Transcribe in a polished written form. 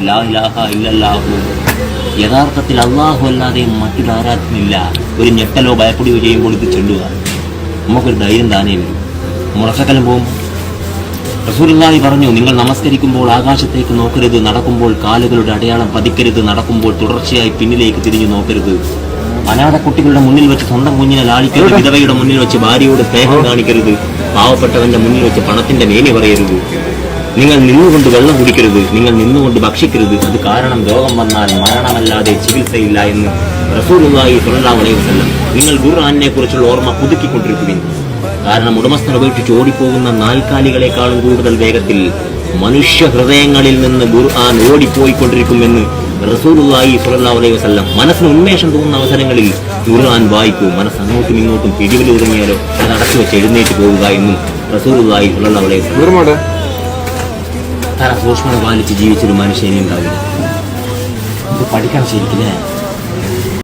ലാ ഇലാഹ ഇല്ലല്ലാഹു, യഥാർത്ഥത്തിൽ അള്ളാഹു അല്ലാതെ മറ്റൊരു ആരാധനയില്ല, ഒരു ഞെട്ടലോ ഭയപ്പെടുകയോ ചെയ്യുമ്പോൾ ഇത് ചൊല്ലുക. നമുക്കൊരു ധൈര്യം താനേ വരും. മുറക്കലം പോകുമ്പോൾ റസൂലുള്ളാഹി പറഞ്ഞു, നിങ്ങൾ നമസ്കരിക്കുമ്പോൾ ആകാശത്തേക്ക് നോക്കരുത്, നടക്കുമ്പോൾ കാലുകളുടെ അടയാളം പതിക്കരുത്, നടക്കുമ്പോൾ തുടർച്ചയായി പിന്നിലേക്ക് തിരിഞ്ഞു നോക്കരുത്, അനാഥ കുട്ടികളുടെ മുന്നിൽ വെച്ച് സ്വന്തം കുഞ്ഞിനെ ലാളിക്കരുത്, വിധവയുടെ മുന്നിൽ വെച്ച് ഭാര്യയോട് സ്നേഹം കാണിക്കരുത്, പാവപ്പെട്ടവന്റെ മുന്നിൽ വെച്ച് പണത്തിന്റെ മേനി പറയരുത്, നിങ്ങൾ നിന്നുകൊണ്ട് വെള്ളം കുടിക്കരുത്, നിങ്ങൾ നിന്നുകൊണ്ട് ഭക്ഷിക്കരുത്, അത് കാരണം രോഗം വന്നാൽ മരണമല്ലാതെ ചികിത്സയില്ല എന്ന് റസൂലുള്ളാഹി സ്വല്ലല്ലാഹു അലൈഹി വസല്ലം. നിങ്ങൾ ഖുർആനിനെ കുറിച്ചുള്ള ഓർമ്മ പുതുക്കിക്കൊണ്ടിരിക്കുകയും, കാരണം ഉടമസ്ഥനെ ഉപേക്ഷിച്ച് ഓടിപ്പോകുന്ന നാൽക്കാലികളെക്കാളും കൂടുതൽ വേഗത്തിൽ മനുഷ്യ ഹൃദയങ്ങളിൽ നിന്ന് ഖുർആൻ ഓടിപ്പോയിക്കൊണ്ടിരിക്കുമെന്ന് റസൂലുള്ളാഹി സ്വല്ലല്ലാഹു അലൈഹി വസല്ലം. മനസ്സിന് ഉന്മേഷം തോന്നുന്ന അവസരങ്ങളിൽ ഖുർആൻ വായിക്കൂ. മനസ്സ് അങ്ങോട്ടും ഇങ്ങോട്ടും പിരിവിൽ ഒതുങ്ങിയാലോ അത് അടച്ചു വെച്ച് എഴുന്നേറ്റ് പോവുക എന്നും റസൂലുള്ളാഹി സ്വല്ലല്ലാഹു അലൈഹി വസല്ലം. സൂക്ഷ്മത പാലിച്ച് ജീവിച്ചൊരു മനുഷ്യനെ ഉണ്ടാവില്ല. ഇത് പഠിക്കണം ശരിക്കില്ലേ.